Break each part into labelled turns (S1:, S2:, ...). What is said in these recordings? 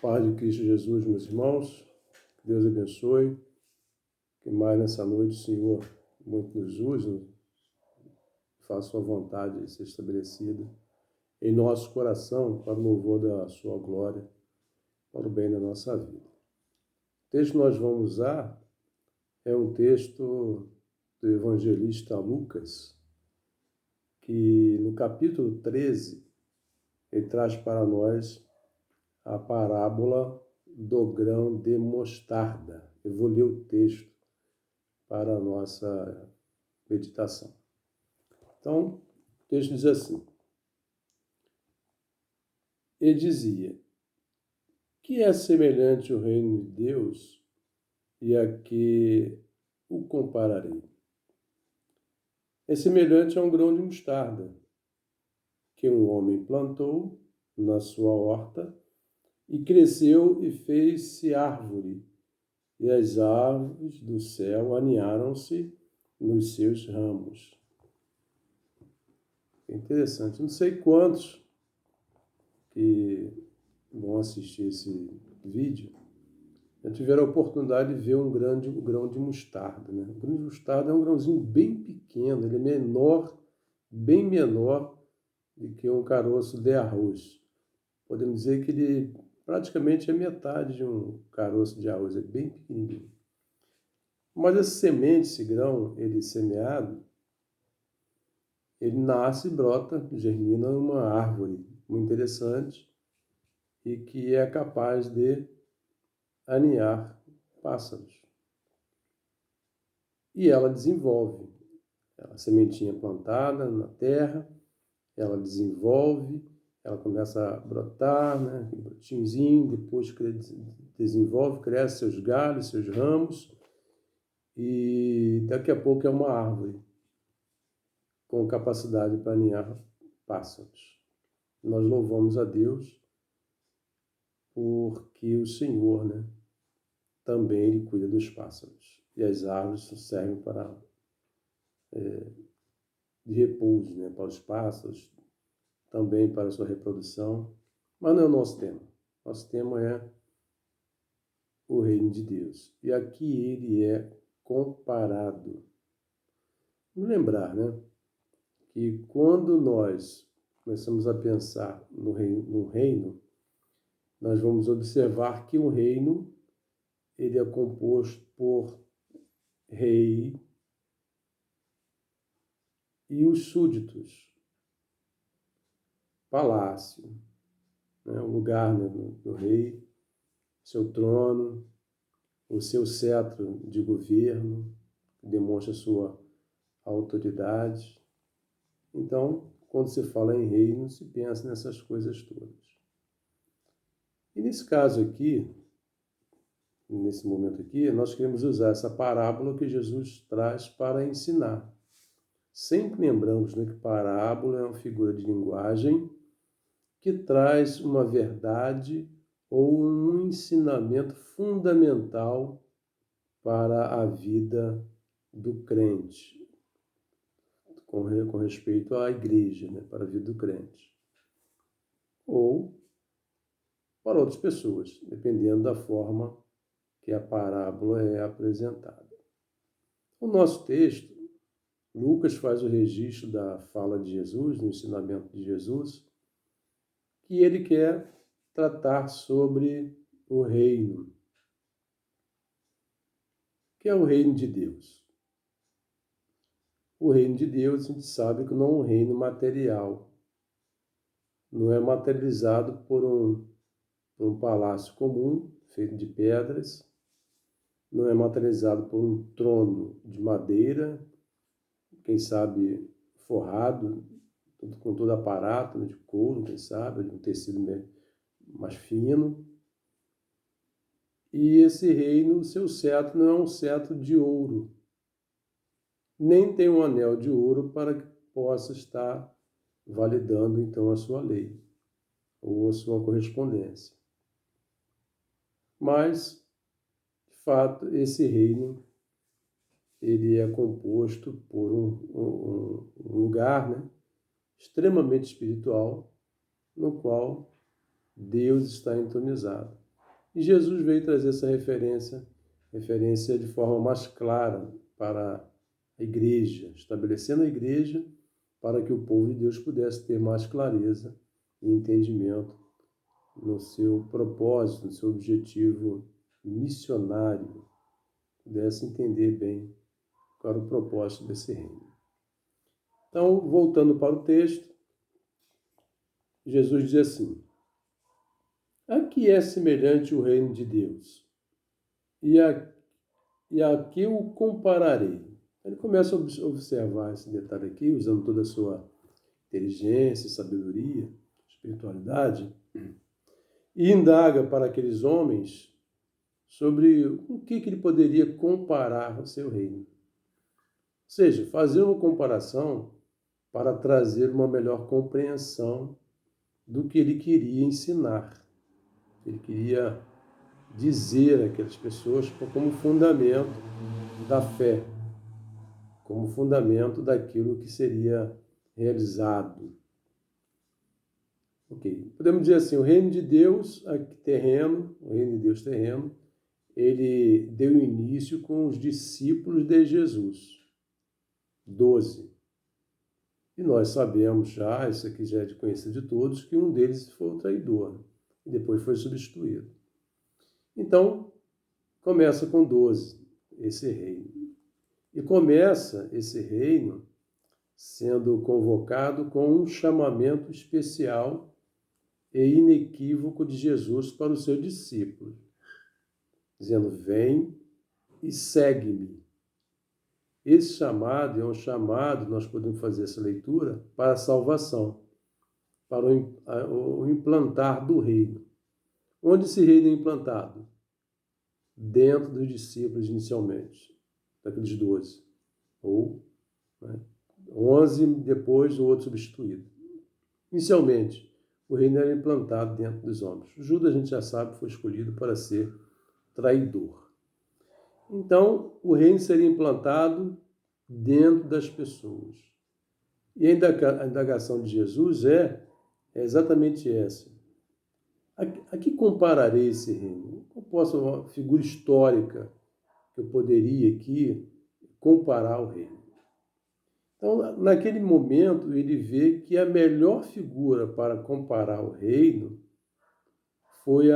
S1: Paz de Cristo Jesus, meus irmãos, que Deus abençoe, que mais nessa noite o Senhor muito nos use, faça sua vontade ser estabelecida em nosso coração para o louvor da sua glória, para o bem da nossa vida. O texto que nós vamos usar é um texto do evangelista Lucas, que no capítulo 13, ele traz para nós a parábola do grão de mostarda. Eu vou ler o texto para a nossa meditação. Então, o texto diz assim: ele dizia, que é semelhante ao reino de Deus e a que o compararei? É semelhante a um grão de mostarda, que um homem plantou na sua horta e cresceu e fez-se árvore, e as aves do céu aninharam-se nos seus ramos. É interessante. Não sei quantos que vão assistir esse vídeo já tiveram a oportunidade de ver um grão de mostarda, né? O grão de mostarda é um grãozinho bem pequeno, ele é menor, bem menor do que um caroço de arroz. Podemos dizer que ele praticamente é metade de um caroço de arroz, é bem pequenininho. Mas essa semente, esse grão, ele semeado, ele nasce, brota, germina uma árvore muito interessante e que é capaz de aninhar pássaros. E ela desenvolve. A sementinha plantada na terra, ela desenvolve, ela começa a brotar, né? Um brotinhozinho, depois desenvolve, cresce seus galhos, seus ramos, e daqui a pouco é uma árvore com capacidade para aninhar pássaros. Nós louvamos a Deus porque o Senhor, né, também ele cuida dos pássaros. E as árvores servem para de repouso, né, para os pássaros, também para a sua reprodução. Mas não é o nosso tema. Nosso tema é o reino de Deus. E aqui ele é comparado. Vamos lembrar, né, que quando nós começamos a pensar no reino, nós vamos observar que o reino ele é composto por rei e os súditos, palácio, né, o lugar, né, do rei, seu trono, o seu cetro de governo, que demonstra sua autoridade. Então, quando se fala em reino, se pensa nessas coisas todas. E nesse caso aqui, nesse momento aqui, nós queremos usar essa parábola que Jesus traz para ensinar. Sempre lembramos, né, que parábola é uma figura de linguagem que traz uma verdade ou um ensinamento fundamental para a vida do crente, com respeito à igreja, né, para a vida do crente. Ou para outras pessoas, dependendo da forma que a parábola é apresentada. O nosso texto, Lucas faz o registro da fala de Jesus, do ensinamento de Jesus, que ele quer tratar sobre o reino, que é o reino de Deus. O reino de Deus, a gente sabe que não é um reino material, não é materializado por um palácio comum, feito de pedras, não é materializado por um trono de madeira, quem sabe forrado, com todo aparato, né, de couro, quem sabe, de um tecido mais fino. E esse reino, o seu cetro não é um cetro de ouro, nem tem um anel de ouro para que possa estar validando então a sua lei ou a sua correspondência. Mas, de fato, esse reino ele é composto por um lugar, né, extremamente espiritual, no qual Deus está entronizado. E Jesus veio trazer essa referência de forma mais clara para a igreja, estabelecendo a igreja para que o povo de Deus pudesse ter mais clareza e entendimento no seu propósito, no seu objetivo missionário, pudesse entender bem qual era o propósito desse reino. Então, voltando para o texto, Jesus diz assim: a que é semelhante o reino de Deus? E a que o compararei? Ele começa a observar esse detalhe aqui, usando toda a sua inteligência, sabedoria, espiritualidade, e indaga para aqueles homens sobre o que ele poderia comparar ao seu reino. Ou seja, fazer uma comparação para trazer uma melhor compreensão do que ele queria ensinar. Ele queria dizer àquelas pessoas como fundamento da fé, como fundamento daquilo que seria realizado. Ok, podemos dizer assim, o reino de Deus terreno, o reino de Deus terreno, ele deu início com os discípulos de Jesus, 12. E nós sabemos já, isso aqui já é de conhecido de todos, que um deles foi o traidor, e depois foi substituído. Então, começa com 12, esse reino. E começa esse reino sendo convocado com um chamamento especial e inequívoco de Jesus para os seus discípulos, dizendo: vem e segue-me. Esse chamado é um chamado, nós podemos fazer essa leitura, para a salvação, para o implantar do reino. Onde esse reino é implantado? Dentro dos discípulos inicialmente, daqueles 12. Ou 11 depois o outro substituído. Inicialmente, o reino era implantado dentro dos homens. Judas, a gente já sabe, foi escolhido para ser traidor. Então, o reino seria implantado dentro das pessoas. E a indagação de Jesus é exatamente essa. A que compararei esse reino? Eu posso, uma figura histórica que eu poderia aqui comparar o reino. Então, naquele momento, ele vê que a melhor figura para comparar o reino foi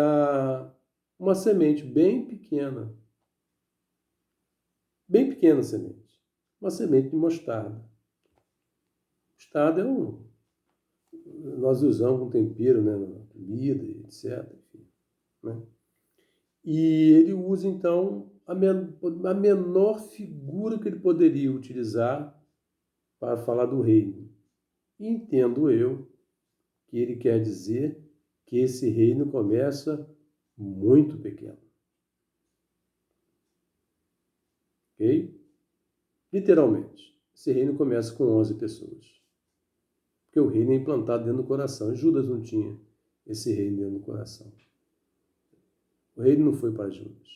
S1: uma semente bem pequena semente, uma semente de mostarda. Mostarda nós usamos um tempero, né, na comida, etc. Enfim, né? E ele usa, então, a menor figura que ele poderia utilizar para falar do reino. E entendo eu que ele quer dizer que esse reino começa muito pequeno. Ok? Literalmente, esse reino começa com 11 pessoas. Porque o reino é implantado dentro do coração. E Judas não tinha esse reino dentro do coração. O reino não foi para Judas,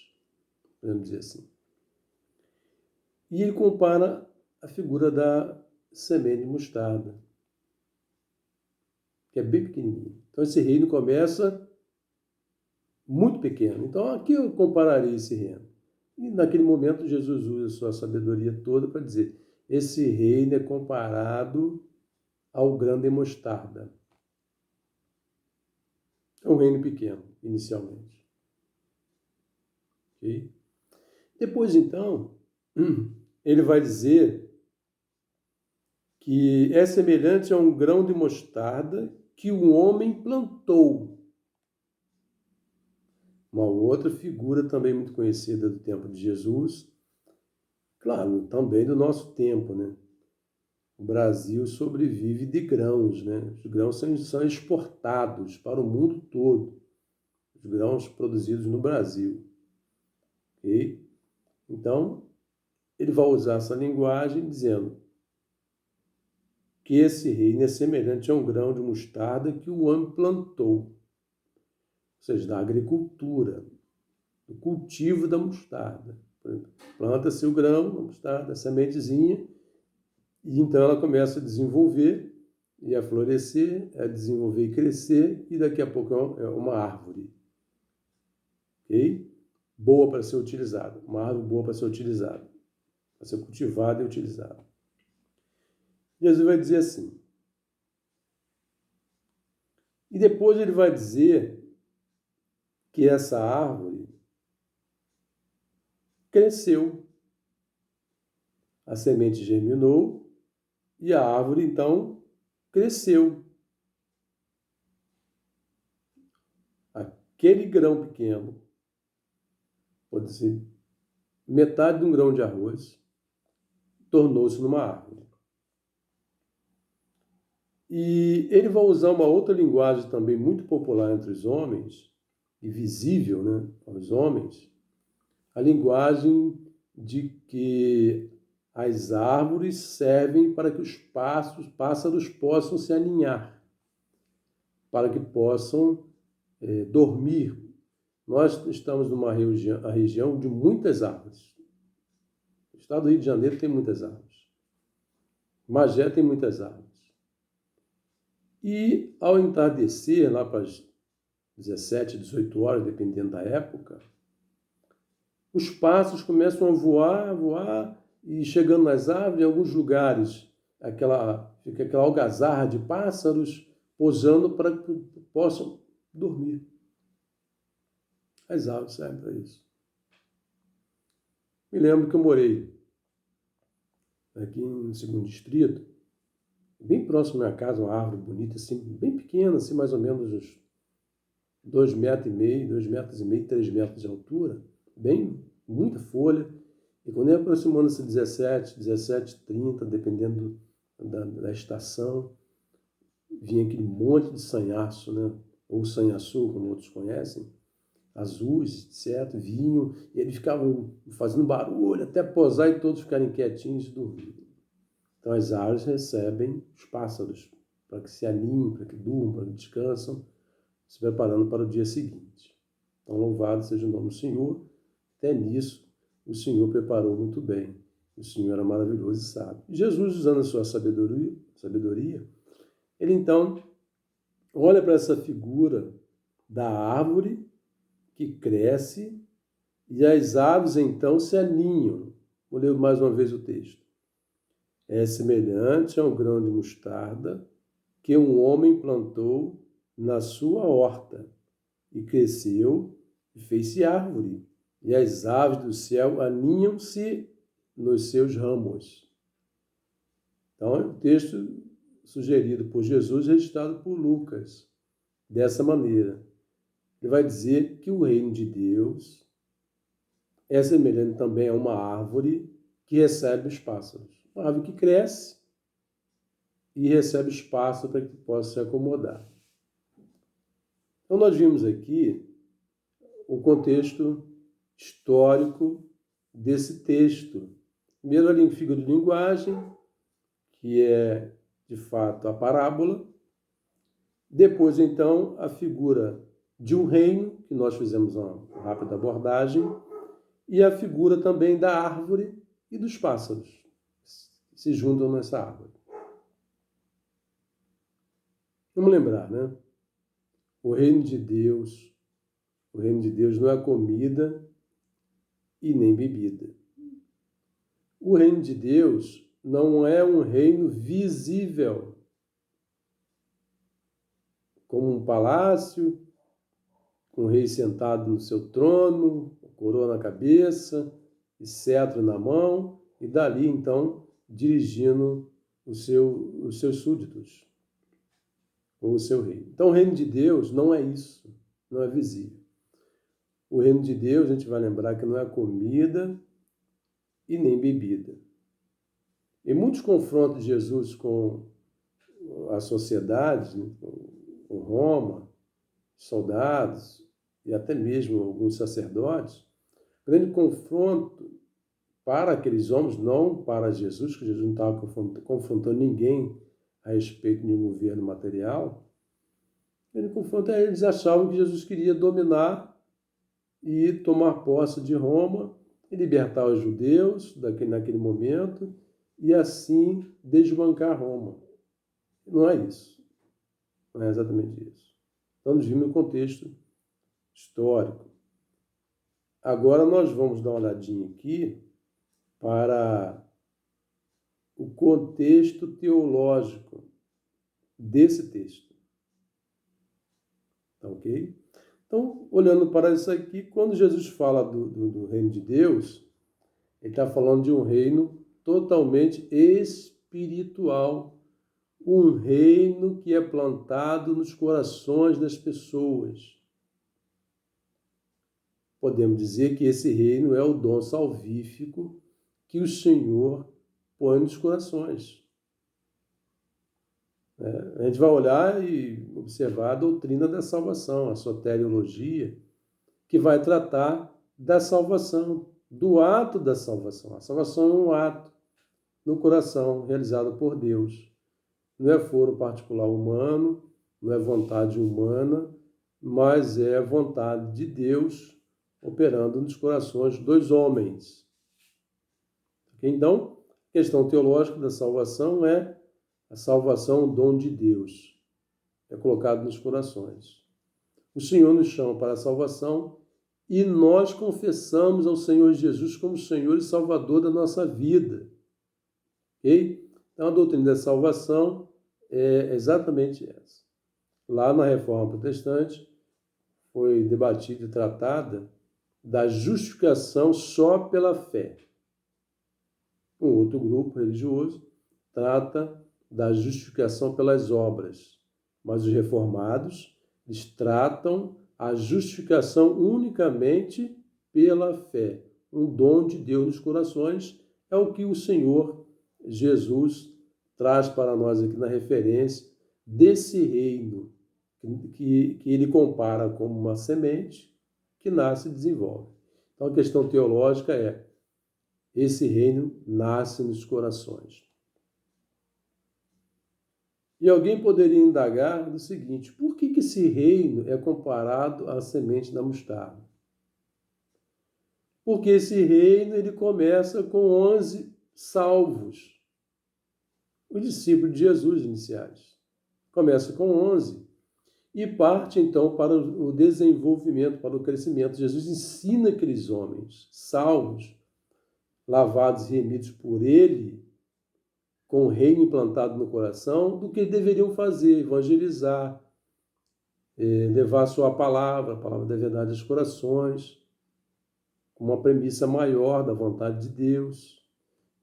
S1: podemos dizer assim. E ele compara a figura da semente de mostarda, que é bem pequenininho. Então esse reino começa muito pequeno. Então aqui eu compararei esse reino. E naquele momento Jesus usa a sua sabedoria toda para dizer: esse reino é comparado ao grão de mostarda. É um reino pequeno, inicialmente. Okay? Depois, então, ele vai dizer que é semelhante a um grão de mostarda que o homem plantou. Uma outra figura também muito conhecida do tempo de Jesus, claro, também do nosso tempo, né? O Brasil sobrevive de grãos, né? Os grãos são exportados para o mundo todo. Os grãos produzidos no Brasil. Ok? Então, ele vai usar essa linguagem dizendo que esse reino é semelhante a um grão de mostarda que o homem plantou. Ou seja, da agricultura, do cultivo da mostarda. Planta-se o grão, a mostarda, a sementezinha, e então ela começa a desenvolver e a florescer, a desenvolver e crescer, e daqui a pouco é uma árvore. ok? Boa para ser utilizada, uma árvore boa para ser utilizada, para ser cultivada e utilizada. Jesus vai dizer assim, e depois ele vai dizer que essa árvore cresceu, a semente germinou e a árvore então cresceu. Aquele grão pequeno, pode ser metade de um grão de arroz, tornou-se numa árvore. E ele vai usar uma outra linguagem também muito popular entre os homens, e visível, né, aos homens, a linguagem de que as árvores servem para que os pássaros possam se aninhar, para que possam dormir. Nós estamos numa região de muitas árvores. O estado do Rio de Janeiro tem muitas árvores. Magé tem muitas árvores. E ao entardecer, lá para as 17, 18 horas, dependendo da época, os pássaros começam a voar, e chegando nas árvores, em alguns lugares, fica aquela algazarra de pássaros posando para que possam dormir. As árvores servem para isso. Me lembro que eu morei aqui no 2º Distrito, bem próximo à minha casa, uma árvore bonita, assim, bem pequena, assim, mais ou menos uns 2,5 metros, 2,5 metros, 3 metros de altura, bem, muita folha. E quando ia aproximando-se 17h30, dependendo da estação, vinha aquele monte de sanhaço, né? Ou sanhaçu, como outros conhecem, azuis, etc., vinham, e eles ficavam fazendo barulho até posar e todos ficarem quietinhos e dormir. Então as árvores recebem os pássaros para que se alinhem, para que durmam, para que descansam, se preparando para o dia seguinte. Então louvado seja o nome do Senhor. Até nisso o Senhor preparou muito bem. O Senhor era maravilhoso e sábio. E Jesus, usando a sua sabedoria, ele então olha para essa figura da árvore que cresce e as aves então se aninham. Vou ler mais uma vez o texto. É semelhante a um grão de mostarda que um homem plantou na sua horta e cresceu e fez-se árvore, e as aves do céu aninham-se nos seus ramos. Então, é o texto sugerido por Jesus, registrado por Lucas, dessa maneira. Ele vai dizer que o reino de Deus é semelhante também a uma árvore que recebe os pássaros. Uma árvore que cresce e recebe espaço para que possa se acomodar. Então, nós vimos aqui o contexto histórico desse texto. Primeiro, a figura de linguagem, que é, de fato, a parábola. Depois, então, a figura de um reino, que nós fizemos uma rápida abordagem, e a figura também da árvore e dos pássaros, que se juntam nessa árvore. Vamos lembrar, né? O reino de Deus não é comida e nem bebida. O reino de Deus não é um reino visível, como um palácio, com o rei sentado no seu trono, coroa na cabeça e cetro na mão, e dali, então, dirigindo os seus súditos, ou o seu rei. Então, o reino de Deus não é isso, não é visível. O reino de Deus, a gente vai lembrar que não é comida e nem bebida. Em muitos confrontos de Jesus com a sociedade, né, com Roma, soldados e até mesmo alguns sacerdotes, o grande confronto para aqueles homens, não para Jesus, que Jesus não estava confrontando ninguém a respeito de um governo material, ele confronta eles, achavam que Jesus queria dominar e tomar posse de Roma e libertar os judeus naquele momento e assim desbancar Roma. Não é isso. Não é exatamente isso. Então, nos vimos no contexto histórico. Agora nós vamos dar uma olhadinha aqui para o contexto teológico desse texto. Tá ok? Então, olhando para isso aqui, quando Jesus fala do reino de Deus, ele está falando de um reino totalmente espiritual, um reino que é plantado nos corações das pessoas. Podemos dizer que esse reino é o dom salvífico que o Senhor põe nos corações. A gente vai olhar e observar a doutrina da salvação, a soteriologia, que vai tratar da salvação, do ato da salvação. A salvação é um ato no coração realizado por Deus. Não é foro particular humano, não é vontade humana, mas é a vontade de Deus operando nos corações dos homens. Então, a questão teológica da salvação é a salvação, um dom de Deus. É colocado nos corações. O Senhor nos chama para a salvação e nós confessamos ao Senhor Jesus como Senhor e Salvador da nossa vida. Ok? Então, a doutrina da salvação é exatamente essa. Lá na Reforma Protestante, foi debatida e tratada da justificação só pela fé. Um outro grupo religioso trata da justificação pelas obras, mas os reformados, eles tratam a justificação unicamente pela fé. Um dom de Deus nos corações é o que o Senhor Jesus traz para nós aqui na referência desse reino que ele compara como uma semente que nasce e desenvolve. Então a questão teológica é: esse reino nasce nos corações. E alguém poderia indagar do seguinte: por que esse reino é comparado à semente da mostarda? Porque esse reino ele começa com 11 salvos, os discípulos de Jesus iniciais. Começa com 11 e parte então para o desenvolvimento, para o crescimento. Jesus ensina aqueles homens salvos, lavados e remidos por ele, com o reino implantado no coração, do que deveriam fazer: evangelizar, levar a sua palavra, a palavra da verdade aos corações, com uma premissa maior da vontade de Deus.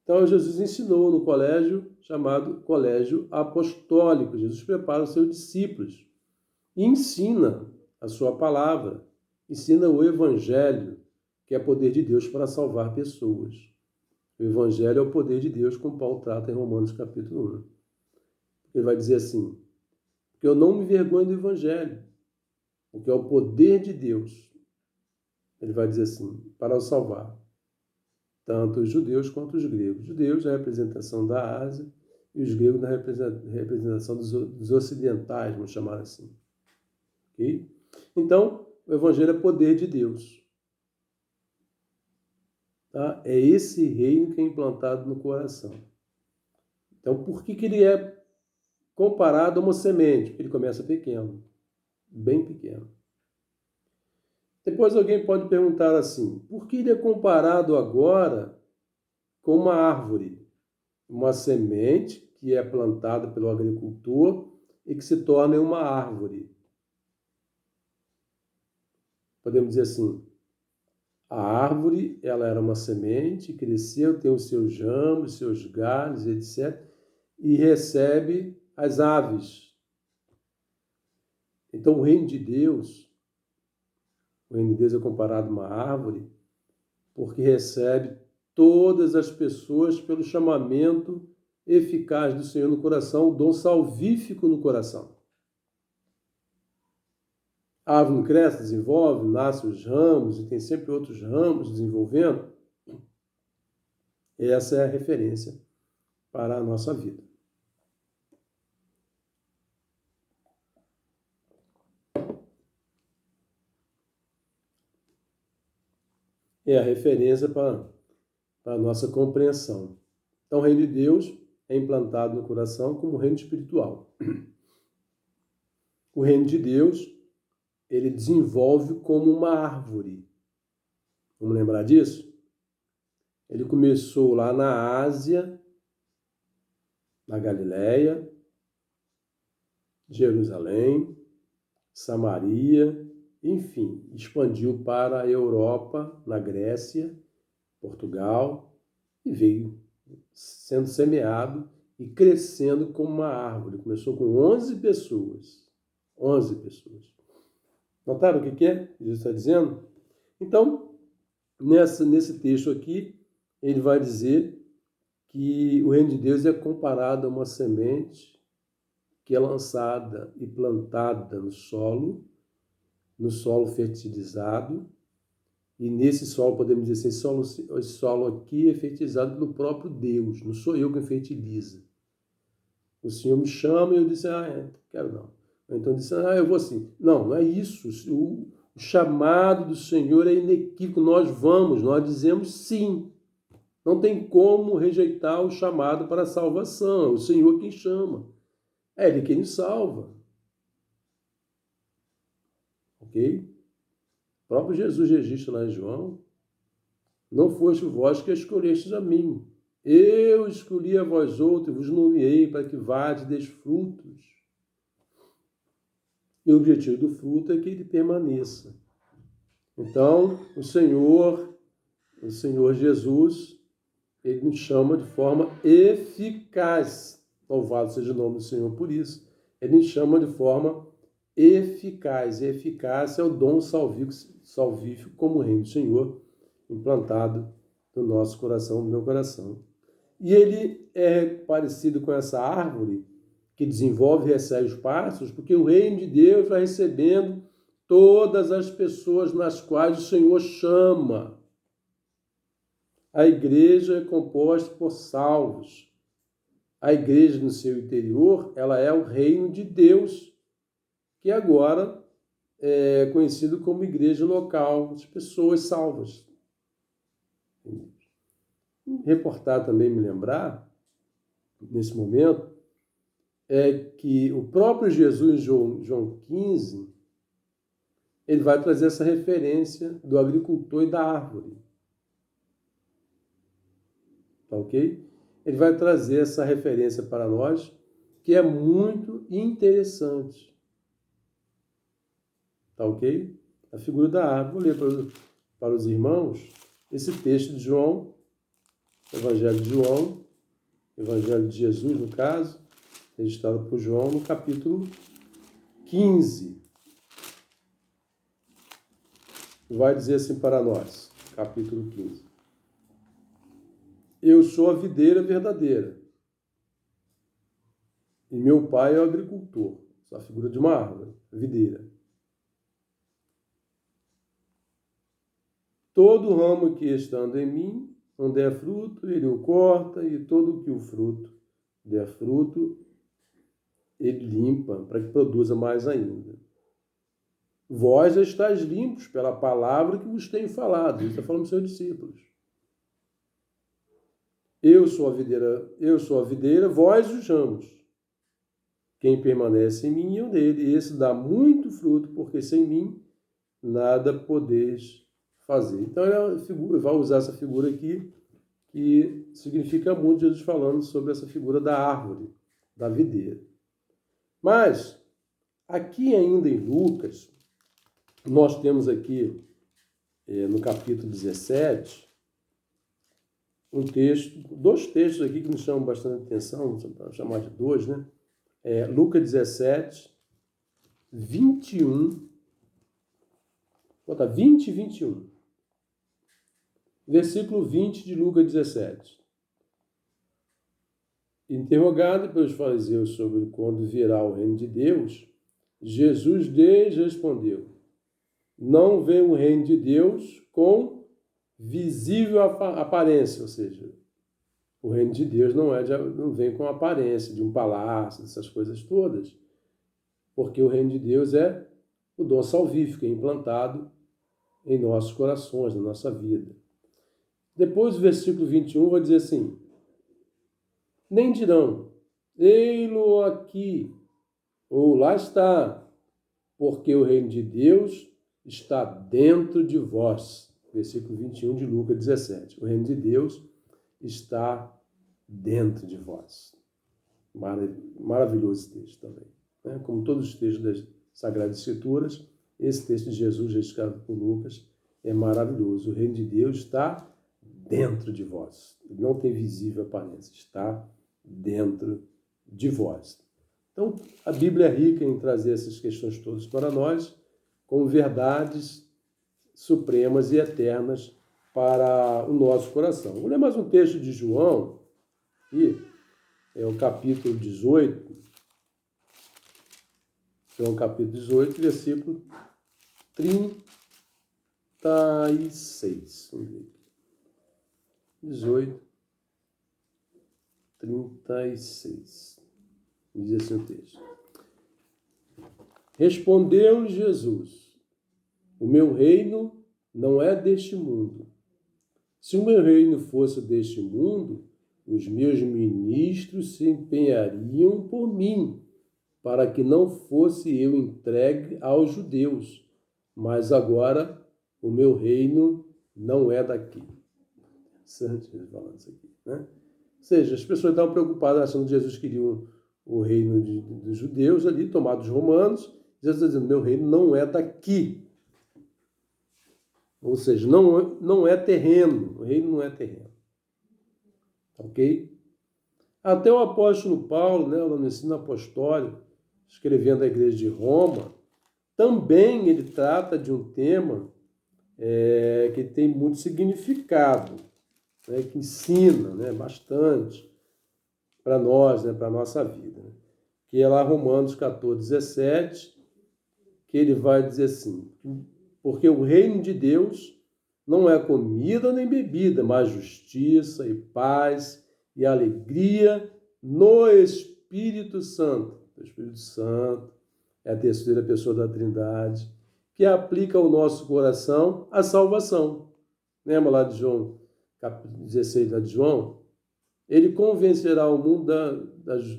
S1: Então, Jesus ensinou no colégio chamado Colégio Apostólico. Jesus prepara os seus discípulos e ensina a sua palavra, ensina o Evangelho, que é poder de Deus para salvar pessoas. O Evangelho é o poder de Deus, como Paulo trata em Romanos capítulo 1. Ele vai dizer assim: porque eu não me envergonho do Evangelho, porque é o poder de Deus. Ele vai dizer assim: para o salvar tanto os judeus quanto os gregos. Os judeus, a representação da Ásia, e os gregos, na representação dos ocidentais, vamos chamar assim. Okay? Então, o Evangelho é poder de Deus. Tá? É esse reino que é implantado no coração. Então, por que ele é comparado a uma semente? Porque ele começa pequeno, bem pequeno. Depois alguém pode perguntar assim: por que ele é comparado agora com uma árvore? Uma semente que é plantada pelo agricultor e que se torna uma árvore. Podemos dizer assim: a árvore, ela era uma semente, cresceu, tem os seus ramos, seus galhos, etc., e recebe as aves. Então, o reino de Deus é comparado a uma árvore porque recebe todas as pessoas pelo chamamento eficaz do Senhor no coração, o dom salvífico no coração. A árvore cresce, desenvolve, nasce os ramos e tem sempre outros ramos desenvolvendo. Essa é a referência para a nossa vida. É a referência para a nossa compreensão. Então, o reino de Deus é implantado no coração como reino espiritual. O reino de Deus, ele desenvolve como uma árvore. Vamos lembrar disso? Ele começou lá na Ásia, na Galileia, Jerusalém, Samaria, enfim, expandiu para a Europa, na Grécia, Portugal, e veio sendo semeado e crescendo como uma árvore. Começou com 11 pessoas. 11 pessoas. Notaram o que é? Jesus está dizendo? Então, nesse texto aqui, ele vai dizer que o reino de Deus é comparado a uma semente que é lançada e plantada no solo fertilizado, e nesse solo, podemos dizer assim, esse solo aqui é fertilizado pelo próprio Deus, não sou eu quem fertiliza. O Senhor me chama e eu disse, quero não. Então eu disse, eu vou assim. Não, não é isso. O chamado do Senhor é inequívoco, nós dizemos sim. Não tem como rejeitar o chamado para a salvação, é o Senhor quem chama. É Ele quem nos salva. Ok? O próprio Jesus registra lá em João, não foste vós que escolhestes a mim. Eu escolhi a vós outros e vos nomeei para que vades e deis frutos. E o objetivo do fruto é que ele permaneça. Então, o Senhor Jesus, ele nos chama de forma eficaz. Louvado seja o nome do Senhor por isso. Ele nos chama de forma eficaz. E eficácia é o dom salvífico como o reino do Senhor, implantado no nosso coração, no meu coração. E ele é parecido com essa árvore que desenvolve e recebe os passos, porque o reino de Deus vai recebendo todas as pessoas nas quais o Senhor chama. A igreja é composta por salvos. A igreja no seu interior, ela é o reino de Deus, que agora é conhecido como igreja local, as pessoas salvas. Reportar também, me lembrar, nesse momento, é que o próprio Jesus, em João 15, ele vai trazer essa referência do agricultor e da árvore. Tá ok? Ele vai trazer essa referência para nós, que é muito interessante. Tá ok? A figura da árvore. Vou ler para os irmãos esse texto de João, Evangelho de João, Evangelho de Jesus, no caso, registrado por João, no capítulo 15. Vai dizer assim para nós, capítulo 15. Eu sou a videira verdadeira, e meu pai é o agricultor. Essa é a figura de uma árvore, videira. Todo ramo que estando em mim, não der fruto, ele o corta, e todo que o fruto der fruto, ele limpa, para que produza mais ainda. Vós estáis limpos pela palavra que vos tenho falado. Ele está falando dos seus discípulos. Eu sou a videira, vós os ramos. Quem permanece em mim, eu nele. E esse dá muito fruto, porque sem mim nada podeis fazer. Então, ele vai usar essa figura aqui, que significa muito Jesus falando sobre essa figura da árvore, da videira. Mas, aqui ainda em Lucas, nós temos aqui, no capítulo 17, dois textos aqui que nos chamam bastante atenção, para chamar de dois, né? Lucas 17, 21, bota 20 e 21. Versículo 20 de Lucas 17. Interrogado pelos fariseus sobre quando virá o reino de Deus, Jesus lhes respondeu: não vem o reino de Deus com visível aparência, ou seja, o reino de Deus não vem com a aparência de um palácio, dessas coisas todas, porque o reino de Deus é o dom salvífico, é implantado em nossos corações, na nossa vida. Depois, o versículo 21 vai dizer assim: nem dirão, ei-lo aqui, ou lá está, porque o reino de Deus está dentro de vós. versículo 21 de Lucas 17. O reino de Deus está dentro de vós. Maravilhoso texto também. Né? Como todos os textos das Sagradas Escrituras, esse texto de Jesus, registrado por Lucas, é maravilhoso. O reino de Deus está dentro de vós. Ele não tem visível aparência, está dentro de vós. Então, a Bíblia é rica em trazer essas questões todas para nós, como verdades supremas e eternas para o nosso coração. Vou ler mais um texto de João, que é o capítulo 18, João capítulo 18, versículo 36. Vamos ver aqui. 18, 36. Diz assim o texto. Respondeu Jesus: o meu reino não é deste mundo. Se o meu reino fosse deste mundo, os meus ministros se empenhariam por mim, para que não fosse eu entregue aos judeus. Mas agora o meu reino não é daqui. Interessante ele falando isso aqui, né? Ou seja, as pessoas estavam preocupadas achando que Jesus queria o reino dos judeus ali, tomado dos romanos. Jesus está dizendo, meu reino não é daqui. Ou seja, não é terreno. O reino não é terreno. Ok? Até o apóstolo Paulo, né, no ensino apostólico, escrevendo à igreja de Roma, também ele trata de um tema que tem muito significado, né, que ensina, né, bastante para nós, né, para a nossa vida. Né? Que é lá Romanos 14, 17, que ele vai dizer assim, porque o reino de Deus não é comida nem bebida, mas justiça e paz e alegria no Espírito Santo. O Espírito Santo é a terceira pessoa da Trindade, que aplica ao nosso coração a salvação. Lembra lá de João, capítulo 16 lá de João? Ele convencerá o mundo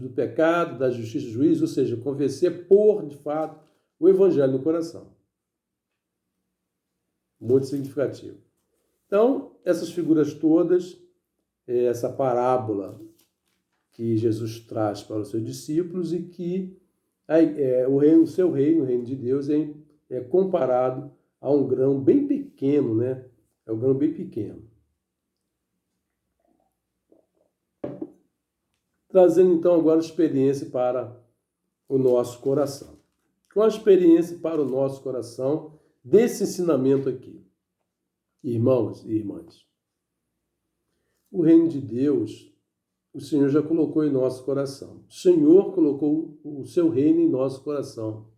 S1: do pecado, da justiça e do juízo, ou seja, convencer por, de fato, o evangelho no coração. Muito significativo. Então, essas figuras todas, essa parábola que Jesus traz para os seus discípulos e que o seu reino, o reino de Deus, é comparado a um grão bem pequeno, né? É um grão bem pequeno. Trazendo então agora a experiência para o nosso coração. Com a experiência para o nosso coração desse ensinamento aqui. Irmãos e irmãs, o reino de Deus, o Senhor já colocou em nosso coração. O Senhor colocou o seu reino em nosso coração.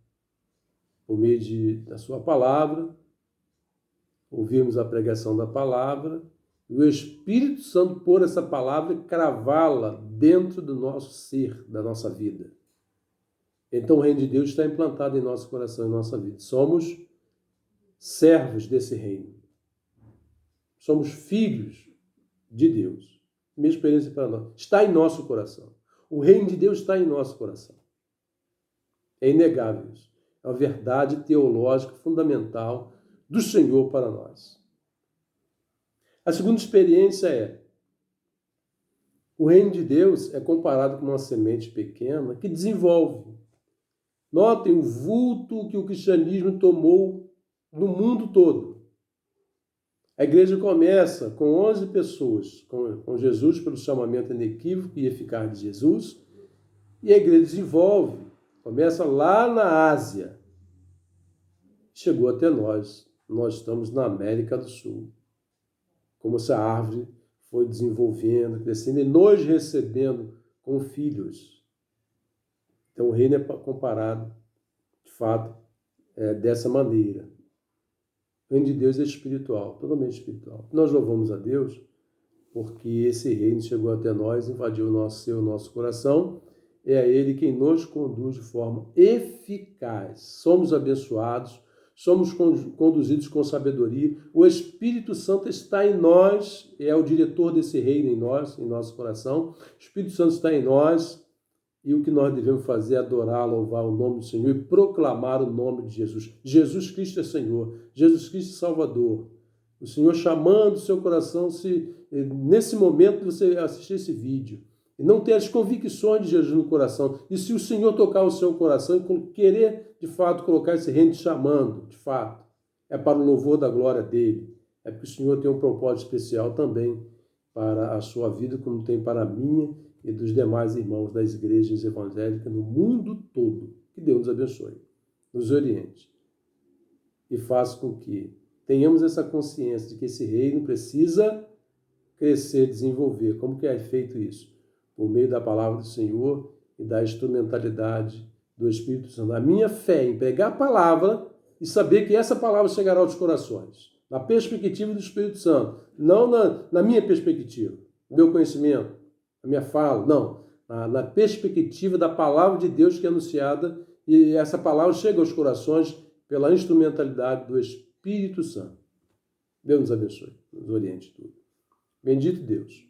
S1: Por meio da sua palavra, ouvimos a pregação da palavra, e o Espírito Santo pôr essa palavra e cravá-la dentro do nosso ser, da nossa vida. Então o reino de Deus está implantado em nosso coração, em nossa vida. Somos servos desse reino. Somos filhos de Deus. Minha experiência para nós. Está em nosso coração. O reino de Deus está em nosso coração. É inegável isso. É uma verdade teológica fundamental do Senhor para nós. A segunda experiência é: o reino de Deus é comparado com uma semente pequena que desenvolve. Notem o vulto que o cristianismo tomou no mundo todo. A igreja começa com 11 pessoas, com Jesus pelo chamamento inequívoco e eficaz de Jesus, e a igreja desenvolve, começa lá na Ásia, chegou até nós. Nós estamos na América do Sul. Como essa árvore foi desenvolvendo, crescendo e nos recebendo como filhos. Então o reino é comparado, de fato, dessa maneira. O reino de Deus é espiritual, totalmente espiritual. Nós louvamos a Deus porque esse reino chegou até nós, invadiu o nosso ser, o nosso coração. É a Ele quem nos conduz de forma eficaz. Somos abençoados, somos conduzidos com sabedoria. O Espírito Santo está em nós, é o diretor desse reino em nós, em nosso coração. O Espírito Santo está em nós e o que nós devemos fazer é adorar, louvar o nome do Senhor e proclamar o nome de Jesus. Jesus Cristo é Senhor, Jesus Cristo é Salvador. O Senhor chamando o seu coração, se nesse momento você assistir esse vídeo, e não ter as convicções de Jesus no coração, e se o Senhor tocar o seu coração e querer, de fato, colocar esse reino chamando, de fato, é para o louvor da glória dele, é porque o Senhor tem um propósito especial também para a sua vida, como tem para a minha e dos demais irmãos das igrejas evangélicas no mundo todo. Que Deus nos abençoe, nos oriente e faça com que tenhamos essa consciência de que esse reino precisa crescer, desenvolver. Como que é feito isso? Por meio da palavra do Senhor e da instrumentalidade do Espírito Santo. A minha fé em pregar a palavra e saber que essa palavra chegará aos corações. Na perspectiva do Espírito Santo. Não na minha perspectiva, no meu conhecimento, na minha fala. Não. Na perspectiva da palavra de Deus que é anunciada, e essa palavra chega aos corações pela instrumentalidade do Espírito Santo. Deus nos abençoe, nos oriente tudo. Bendito Deus,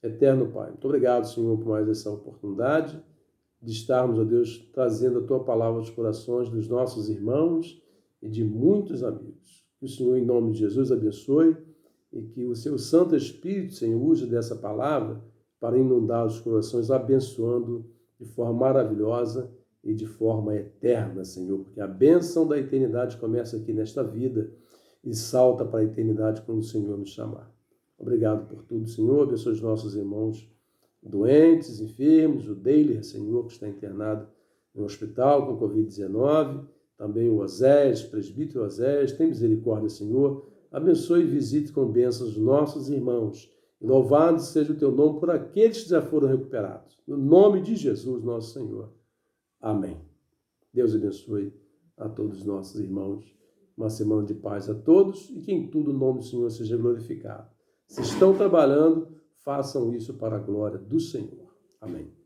S1: eterno Pai. Muito obrigado, Senhor, por mais essa oportunidade de estarmos, ó Deus, trazendo a Tua palavra aos corações dos nossos irmãos e de muitos amigos. Que o Senhor, em nome de Jesus, abençoe e que o Seu Santo Espírito, Senhor, use dessa palavra para inundar os corações, abençoando de forma maravilhosa e de forma eterna, Senhor, porque a bênção da eternidade começa aqui nesta vida e salta para a eternidade quando o Senhor nos chamar. Obrigado por tudo, Senhor. Abençoe os nossos irmãos doentes, enfermos, o Deiler, Senhor, que está internado no hospital com Covid-19, também o Osés, presbítero Osés. Tem misericórdia, Senhor. Abençoe e visite com bênçãos os nossos irmãos. E louvado seja o teu nome por aqueles que já foram recuperados. No nome de Jesus, nosso Senhor. Amém. Deus abençoe a todos os nossos irmãos. Uma semana de paz a todos e que em tudo o nome do Senhor seja glorificado. Se estão trabalhando, façam isso para a glória do Senhor. Amém.